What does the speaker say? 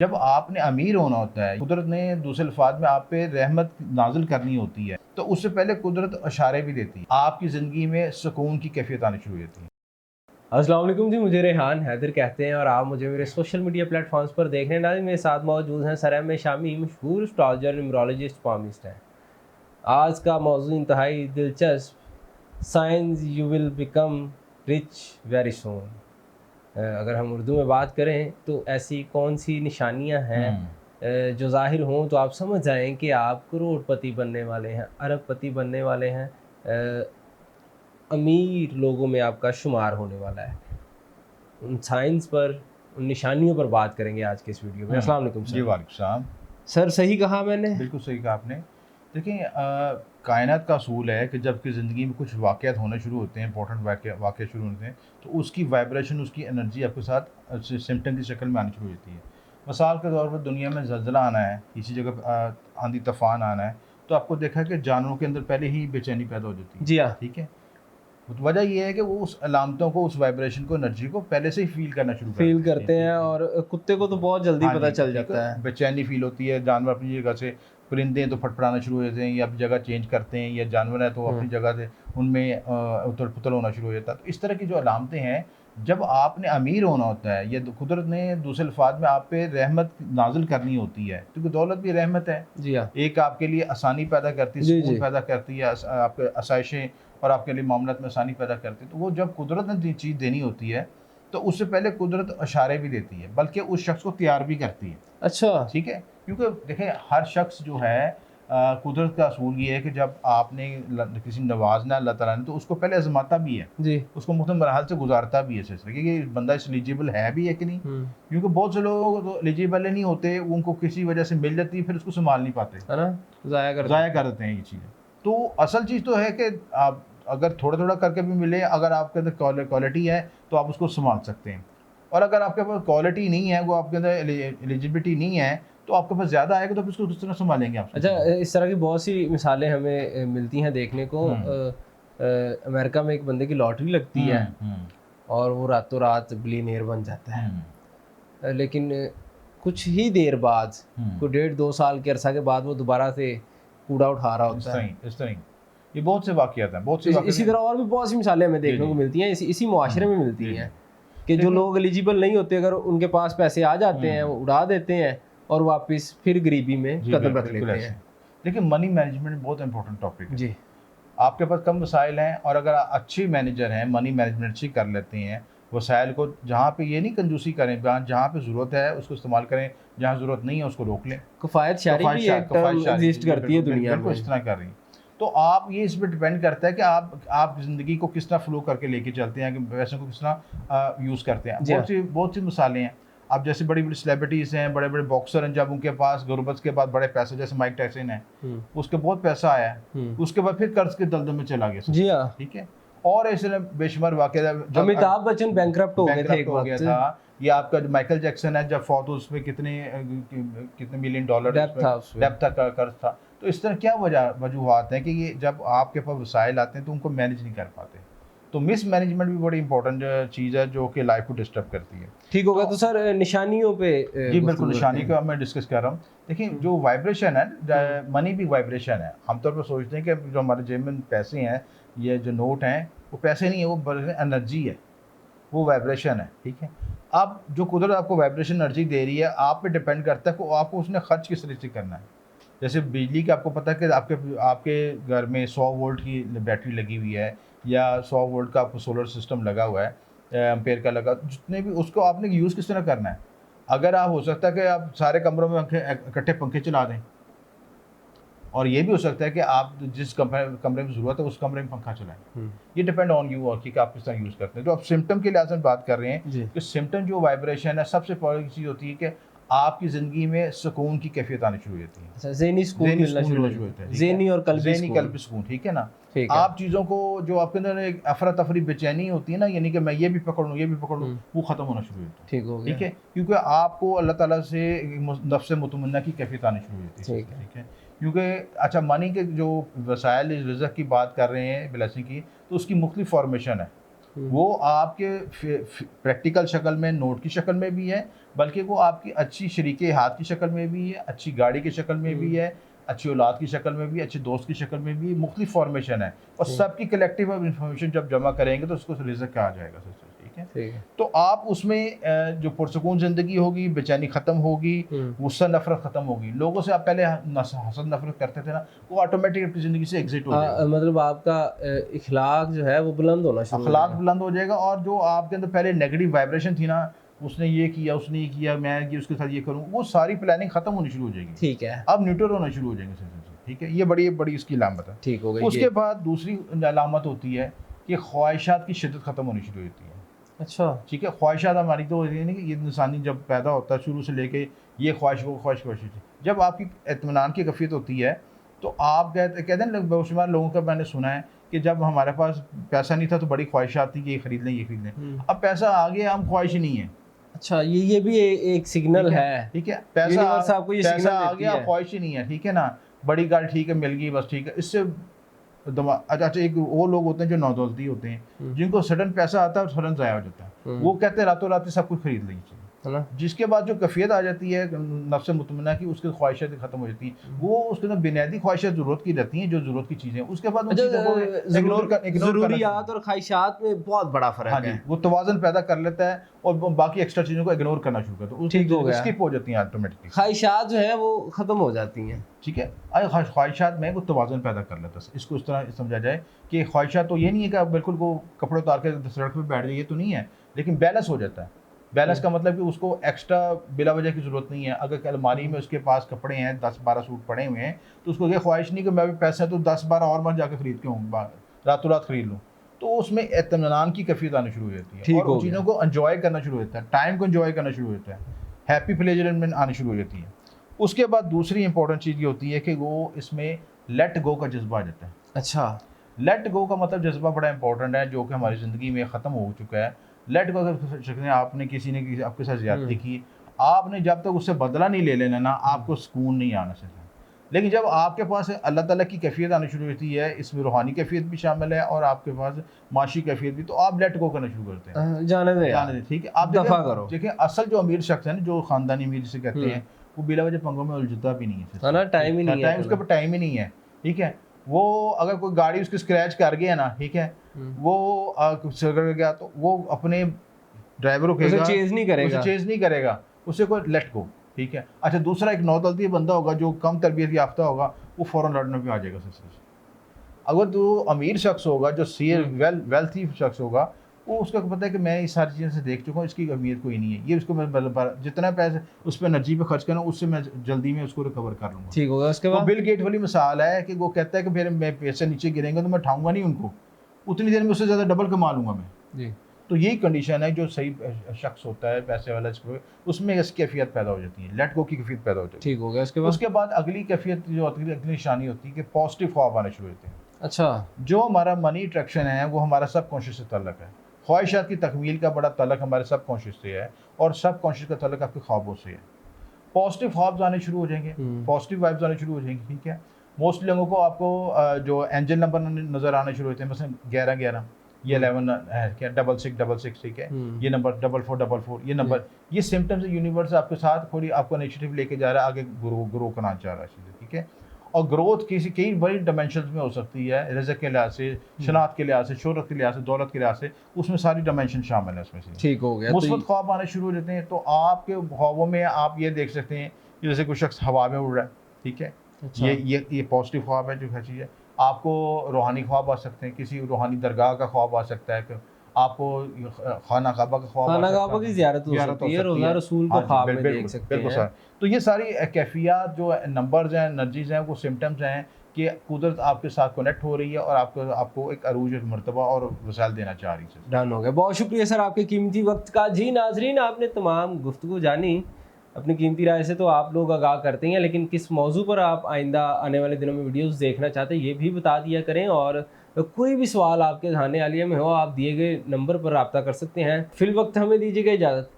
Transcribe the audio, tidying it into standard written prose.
जब आपने अमीर होना होता है, कुदरत ने दूसरे अल्फाज में आप पे रहमत नाजिल करनी होती है, तो उससे पहले कुदरत इशारे भी देती है। आपकी ज़िंदगी में सुकून की कैफियत आनी शुरू होती है। अस्सलाम वालेकुम जी, मुझे रेहान हैदर कहते हैं और आप मुझे मेरे सोशल मीडिया प्लेटफॉर्म्स पर देख रहे हैं। मेरे साथ मौजूद हैं सर एम ए शामी, मशहूर एस्ट्रोलॉजर, न्यूमरोलॉजिस्ट, पामिस्ट हैं। आज का मौजू इंतहाई दिलचस्प, science you will become rich very soon. अगर हम उर्दू में बात करें तो ऐसी कौन सी निशानियां हैं जो ज़ाहिर हों तो आप समझ जाएं कि आप करोड़पति बनने वाले हैं, अरबपति बनने वाले हैं, अमीर लोगों में आपका शुमार होने वाला है। उन साइंस पर, उन निशानियों पर बात करेंगे आज के इस वीडियो में। अस्सलाम वालेकुम जी सर। वालेकुम सलाम। सर सही कहा मैंने? बिल्कुल सही कहा आपने। देखिए, कायनात का असूल है कि जब कि ज़िंदगी में कुछ वाक़यात होने शुरू होते हैं, इंपॉर्टेंट वाक़े शुरू होते हैं, तो उसकी वाइब्रेशन, उसकी एनर्जी आपके साथ सिम्पटम की शक्ल में आनी शुरू होती है। मिसाल के तौर पर दुनिया में ज़लज़ला आना है, किसी जगह आंधी तूफ़ान आना है, तो आपको देखा है कि जानवरों के अंदर पहले ही बेचैनी पैदा हो जाती है। जी हाँ। ठीक है? तो वजह ये है कि वो उस अलामतों को, उस वाइब्रेशन को, एनर्जी को पहले से ही फ़ील करना शुरू कर फील देते करते हैं और कुत्ते को तो बहुत जल्दी हाँ पता जी, चल ठीक जाता है। बेचैनी फ़ील होती है, जानवर अपनी जगह से, परिंदे हैं तो फटफड़ाना शुरू हो जाते हैं या अपनी जगह चेंज करते हैं, या जानवर हैं तो अपनी जगह से उनमें उथल-पुथल होना शुरू हो जाता है। तो इस तरह की जो अलामतें हैं, जब आपने अमीर होना होता है, या कुदरत ने दूसरे अल्फाज में आप पे रहमत नाज़िल करनी होती है, क्योंकि दौलत भी रहमत है। जी हाँ। एक आपके लिए आसानी पैदा करती है, जी, सुकून जी। पैदा करती है, आपके आसाइशें और आपके लिए मामलात में आसानी पैदा करती है। तो वो जब कुदरत ने चीज़ देनी होती है, तो उससे पहले कुदरत इशारे भी देती है, बल्कि उस शख्स को तैयार भी करती है। अच्छा। ठीक है? क्योंकि देखिए, हर शख्स जो है, कुदरत का असूल ये है कि जब आपने किसी नवाजना अल्लाह ताला ने, तो उसको पहले आज़माता भी है, जी। उसको मुख्तलिफ मराहल से गुजारता भी है सिलसिले कि ये बंदा इस एलिजिबल है भी है कि नहीं। क्योंकि बहुत से लोग तो एलिजिबल ही नहीं होते, उनको किसी वजह से मिल जाती है, फिर उसको संभाल नहीं पाते, है ना, ज़ाया कर देते हैं ये चीज़ें। तो असल चीज़ तो है कि आप अगर थोड़ा-थोड़ा करके भी मिले, अगर आपके अंदर क्वालिटी है, तो आप उसको संभाल सकते हैं। और अगर आपके पास क्वालिटी नहीं है, वो आपके अंदर एलिजिबिलिटी नहीं है, तो आपके पास ज़्यादा आएगा, तो फिर उसको किस तरह संभालेंगे आप? अच्छा, इस तरह की बहुत सी मिसालें हमें मिलती हैं देखने को। अमेरिका में एक बंदे की लॉटरी लगती है और वो रातों रात बिलियनियर बन जाता है। लेकिन कुछ ही देर बाद, कोई 1.5-2 साल के अरसा के बाद, वो दोबारा से कूड़ा उठा रहा होता है। इस तरह ही ये बहुत से वाक़यात हैं, बहुत से इसी तरह और भी बहुत सी मिसालें हमें देखने को मिलती हैं, इसी मुआशरे में मिलती हैं कि जो लोग एलिजिबल नहीं होते, अगर उनके पास पैसे आ जाते हैं, वो उड़ा देते हैं और वापस फिर गरीबी में कदम रख लेते हैं। देखिए, मनी मैनेजमेंट बहुत इंपॉर्टेंट टॉपिक है जी। आपके पास कम वसाइल हैं, और अगर आप अच्छी मैनेजर हैं, मनी मैनेजमेंट अच्छी कर लेते हैं, वसाइल को जहाँ पे ये नहीं कंजूसी करें, जहाँ पे ज़रूरत है उसको इस्तेमाल करें, जहाँ ज़रूरत नहीं है उसको रोक लें। किफ़ायत शारी भी एक टर्म एग्जिस्ट करती है दुनिया में, इस तरह कर रही है। तो आप ये इस पर डिपेंड करता है कि आप ज़िंदगी को किस तरह फ्लो करके लेके चलते हैं, कि पैसों को किस तरह यूज़ करते हैं। बहुत सी मिसालें हैं। अब जैसे बड़ी बड़ी सेलिब्रिटीज़ हैं, बड़े बड़े बॉक्सर हैं, जब उनके पास गुरबत के बाद बड़े पैसे, जैसे माइक टायसन है, उसके बहुत पैसा आया, उसके बाद फिर कर्ज के दलदल में चला गया। जी हाँ। ठीक है। और ऐसे बेशुमार वाक़या, अमिताभ बच्चन बैंकरप्ट हो गए थे, एक गया था। ये आपका जो माइकल जैक्सन है, जब फौत, उसमें कितने मिलियन डॉलर डेब्ट था, कर्ज था। तो इस तरह क्या वजूहात हैं कि ये जब आपके पास वसाइल आते हैं तो उनको मैनेज नहीं कर पाते। तो मिस मैनेजमेंट भी बड़ी इंपॉर्टेंट चीज़ है, जो कि लाइफ को डिस्टर्ब करती है। ठीक होगा। तो सर निशानियों पे जी बिल्कुल, निशानी का मैं डिस्कस कर रहा हूँ। देखिए, जो वाइब्रेशन है, मनी भी वाइब्रेशन है। हम तौर पर सोचते हैं कि जो हमारे जेब में पैसे हैं, ये जो नोट हैं, वो पैसे नहीं है, वो एनर्जी है, वो वाइब्रेशन है। ठीक है। अब जो कुदरत आपको वाइब्रेशन एनर्जी दे रही है, आप पे डिपेंड करता है कि आपको उसने खर्च किस तरीके से करना है। जैसे बिजली का आपको पता है कि आपके घर में 100 वोल्ट की बैटरी लगी हुई है, या 100 वोल्ट का आपको सोलर सिस्टम लगा हुआ है, एम्पेयर का लगा, जितने भी, उसको आपने यूज़ किस तरह करना है। अगर आप, हो सकता है कि आप सारे कमरों में इकट्ठे पंखे चला दें, और ये भी हो सकता है कि आप जिस कमरे में ज़रूरत है उस कमरे में पंखा चलाएं। ये डिपेंड ऑन यू और कि आप किस तरह यूज़ करते हैं। तो आप सिम्टम के लिहाज से बात कर रहे हैं कि सिम्टम जो वाइब्रेशन है, सबसे पहली चीज़ होती है कि आपकी ज़िंदगी में सुकून की कैफियत आनी शुरू होती है। अच्छा, ज़हनी सुकून मिलना शुरू होता है। ज़हनी और कल्बी सुकून। ठीक है ना। आप चीज़ों को, जो आपके अंदर एक अफरा तफरी बेचैनी होती है ना, यानी कि मैं ये भी पकड़ लूँ, ये भी पकड़ लूँ, वो ख़त्म होना शुरू होता है। ठीक हो गया। ठीक है। क्योंकि आपको अल्लाह ताला से नफ्स मुतमन्ना की कैफियत आनी शुरू होती है। ठीक है। क्योंकि अच्छा, मनी के जो वसाइल रिज़्क़ की बात कर रहे हैं, ब्लेसिंग की, तो उसकी मुख्तलिफ फॉर्मेशन है। वो आपके प्रैक्टिकल शक्ल में, नोट की शक्ल में भी है, बल्कि वो आपकी अच्छी शरीके हाथ की शक्ल में भी है, अच्छी गाड़ी की शक्ल में भी है, अच्छी औलाद की शक्ल में भी, अच्छे दोस्त की शक्ल में भी, मुख्तलिफ फॉर्मेशन है। और सबकी कलेक्टिव इंफॉर्मेशन जब जमा करेंगे तो उसको रिज़्क कहा जाएगा। ठीक है, तो आप उसमें जो पुरसकून ज़िंदगी होगी, बेचैनी ख़त्म होगी, गुस्सा नफरत ख़त्म होगी। लोगों से आप पहले हसद नफरत करते थे ना, वो ऑटोमेटिक अपनी ज़िंदगी से एग्जिट हो जाएगा। मतलब आपका इखलाक जो है वो बुलंद होना शुरू हो अखलाक बुलंद हो जाएगा, और जो आपके अंदर पहले नेगेटिव वाइब्रेशन थी ना, उसने ये किया, उसने ये किया, मैं ये उसके साथ ये करूँ, वो सारी प्लानिंग खत्म होनी शुरू हो जाएगी। ठीक है, अब न्यूट्रल होना शुरू हो जाएंगे। ठीक है, ये बड़ी बड़ी इसकी अलामत है। ठीक हो गई। उसके बाद दूसरी अलामत होती है कि ख्वाहिशात की शिद्दत ख़त्म होनी शुरू होती है। अच्छा, ठीक है, ख्वाहिशात हमारी तो होती है नहीं कि ये इंसानी जब पैदा होता है शुरू से लेके ये ख्वाहिश वो ख्वाहिश ख्वाहिश, जब आपकी इत्मीनान की कैफियत होती है तो आप कहते हैं बेशुमार लोगों का मैंने सुना है कि जब हमारे पास पैसा नहीं था तो बड़ी ख्वाहिशात थी कि ये खरीद लें, ये खरीद लें। अब पैसा आ गया, हम ख्वाहिश ही नहीं है। अच्छा, ये भी एक सिग्नल है। ठीक है, पैसा आ गया, ख्वाहिश ही नहीं है। ठीक है ना, बड़ी गाड़ी ठीक है मिल गई, बस ठीक है। इससे अच्छा, एक वो लोग होते हैं जो नौदौलती होते हैं, जिनको सडन पैसा आता है और सडन ज़ाया हो जाता है। वो कहते हैं रातों रात सब कुछ खरीद लीजिए, है ना। जिसके बाद जो कैफियत आ जाती है नफ्स मुतमन्ना की, उसकी ख्वाहिशात खत्म हो जाती हैं। वो उसके अंदर बुनियादी ख्वाहिशात ज़रूरत की रहती हैं, जो ज़रूरत की चीज़ें, उसके बाद ज़रूरियात और ख्वाहिशात में बहुत बड़ा फ़र्क है। वो तवाज़ुन पैदा कर लेता है और बाकी एक्स्ट्रा चीज़ों को इग्नोर करना शुरू करता है, ठीक हो गया, स्किप हो जाती हैं ऑटोमेटिकली। ख्वाहिशात जो है वो ख़त्म हो जाती हैं। ठीक है, ख्वाहिशात में वो तवाज़ुन पैदा कर लेता है। इसको इस तरह समझा जाए कि ख्वाहिशात तो ये नहीं है कि आप बिल्कुल वो कपड़े उतार के सड़क पर बैठ जाइए, तो नहीं है, लेकिन बैलेंस हो जाता है। बैलेंस का मतलब कि उसको एक्स्ट्रा बिला वजह की ज़रूरत नहीं है। अगर अलमारी में उसके पास कपड़े हैं, 10-12 सूट पड़े हुए हैं, तो उसको ये ख्वाहिश नहीं कि मैं भी पैसे तो 10-12 और बार जाकर खरीद के हूँ, रातों रात खरीद लूँ। तो उसमें इत्मीनान की कैफियत आनी शुरू हो जाती है और उन चीज़ों को एंजॉय करना शुरू हो जाता है, टाइम को एंजॉय करना शुरू हो जाता है, हैप्पी प्लेजरमेंट आनी शुरू हो जाती है। उसके बाद दूसरी इंपॉर्टेंट चीज़ ये होती है कि वो इसमें लेट गो का जज्बा आ जाता है। अच्छा, लेट गो का मतलब जज्बा बड़ा इंपॉर्टेंट है, जो कि हमारी ज़िंदगी में ख़त्म हो चुका है। लेट गो अगर आपने किसी ने आपके साथ ज़्यादती की, आपने जब तक उससे बदला नहीं ले लेना ना, आपको सुकून नहीं आना चाहिए। लेकिन जब आपके पास अल्लाह ताला की कैफियत आनी शुरू होती है, इसमें रूहानी कैफियत भी शामिल है और आपके पास माशी कैफियत भी, तो आप लेट गो करना शुरू करते हैं, जाने दे। ठीक है, आप दफा करो। देखिए, असल जो अमीर शख्स है ना, जो ख़ानदानी अमीर जिसे कहते हैं, वो बिला वजह पंगों में उलझता भी नहीं है, टाइम ही नहीं है, उसके ऊपर टाइम ही नहीं है। ठीक है, वो अगर कोई गाड़ी उसकी स्क्रैच कर गया ना, ठीक है, वो कर गया तो वो अपने ड्राइवर को चेज नहीं करेगा, उसे कोई लेट गो। ठीक है, अच्छा, दूसरा एक नौदौलती बंदा होगा जो कम तरबियत याफ्ता होगा, वो फ़ौरन लड़ने पे आ जाएगा सिलसिले से। अगर तो अमीर शख्स होगा, जो वेल्थी शख्स होगा, वो उसका पता है कि मैं इस सारी चीज़ें से देख चुका हूँ, इसकी अमीर कोई नहीं है, ये उसको मैं जितना पैसे उस पर एनर्जी पे खर्च करूँ, उससे मैं जल्दी में उसको रिकवर कर लूँगा। ठीक होगा। उसके बाद बिल गेट वाली मिसाल है कि वो कहता है कि फिर मैं पैसे नीचे गिरेंगे तो मैं उठाऊंगा नहीं उनको, उतनी देर में उससे ज़्यादा डबल कमा लूँगा मैं जी। तो यही कंडीशन है, जो सही शख्स होता है पैसे वाला, उसमें इस कैफियत पैदा हो जाती है, लेट गो की कैफियत पैदा हो जाती है। ठीक हो गया। उसके बाद अगली कैफियत जो होती है, अगली निशानी होती है कि पॉजिटिव ख्वाब आने शुरू होते हैं। अच्छा, जो हमारा मनी अट्रैक्शन है वो हमारा सब कॉन्शियस से तल्लक है। ख्वाहिशात की तकमील का बड़ा तल्लक हमारे सब कॉन्शियस से है और सब कॉन्शियस का तल्लक आपके ख्वाबों से है। पॉजिटिव ख्वाब आने शुरू हो जाएंगे, पॉजिटिव वाइब्स आने शुरू हो जाएंगी। ठीक है, मोस्टली लोगों को आपको जो एंजल नंबर नज़र आने शुरू होते हैं, मसलन 11-11, ये 11 है क्या, 6666, ठीक है, ये नंबर 4444, ये नंबर, ये सिम्टम्स यूनिवर्स आपके साथ थोड़ी आपको इनिशिएटिव लेके जा रहा है, आगे ग्रो करना चाह रहा है चीज़ें। ठीक है, और ग्रोथ किसी कई बड़ी डायमेंशन में हो सकती है, रिज़्क़ के लिहाज से, शनाख्त के लिहाज से, शोहरत के लिहाज से, दौलत के लिहाज से, उसमें सारी डायमेंशन शामिल है उसमें से। ठीक हो गया। मुस्बत ख्वाब आने शुरू हो जाते हैं, तो आपके ख्वाबों में आप ये देख सकते हैं कि जैसे कोई शख्स हवा में उड़ रहा है। ठीक है, अच्छा। ये पॉजिटिव ख्वाब है, जो हर चीज़ है। आपको रूहानी ख्वाब आ सकते हैं, किसी रूहानी दरगाह का ख्वाब आ सकता है, कि आपको खाना काबा का ख्वाब, खाना काबा की ज़ियारत हो सकती है, रोज़ा रसूल को ख्वाब में देख सकते हैं। बिल्कुल। तो ये सारी कैफियत जो नंबर्स हैं, एनर्जीज हैं, वो सिम्टम्स हैं कि कुदरत आपके साथ कनेक्ट हो रही है और आपको एक अरूज, एक मर्तबा और वसाइल देना चाह रही है। डन हो गया। बहुत शुक्रिया सर आपके कीमती वक्त का। जी नाजरीन, आपने तमाम गुफ्तगू जानी, अपनी कीमती राय से तो आप लोग आगाह करते हैं, लेकिन किस मौजू पर आप आइंदा आने वाले दिनों में वीडियोस देखना चाहते हैं ये भी बता दिया करें, और कोई भी सवाल आपके ज़हन आलिया में हो, आप दिए गए नंबर पर रब्ता कर सकते हैं। फिल वक्त हमें दीजिएगा इजाज़त।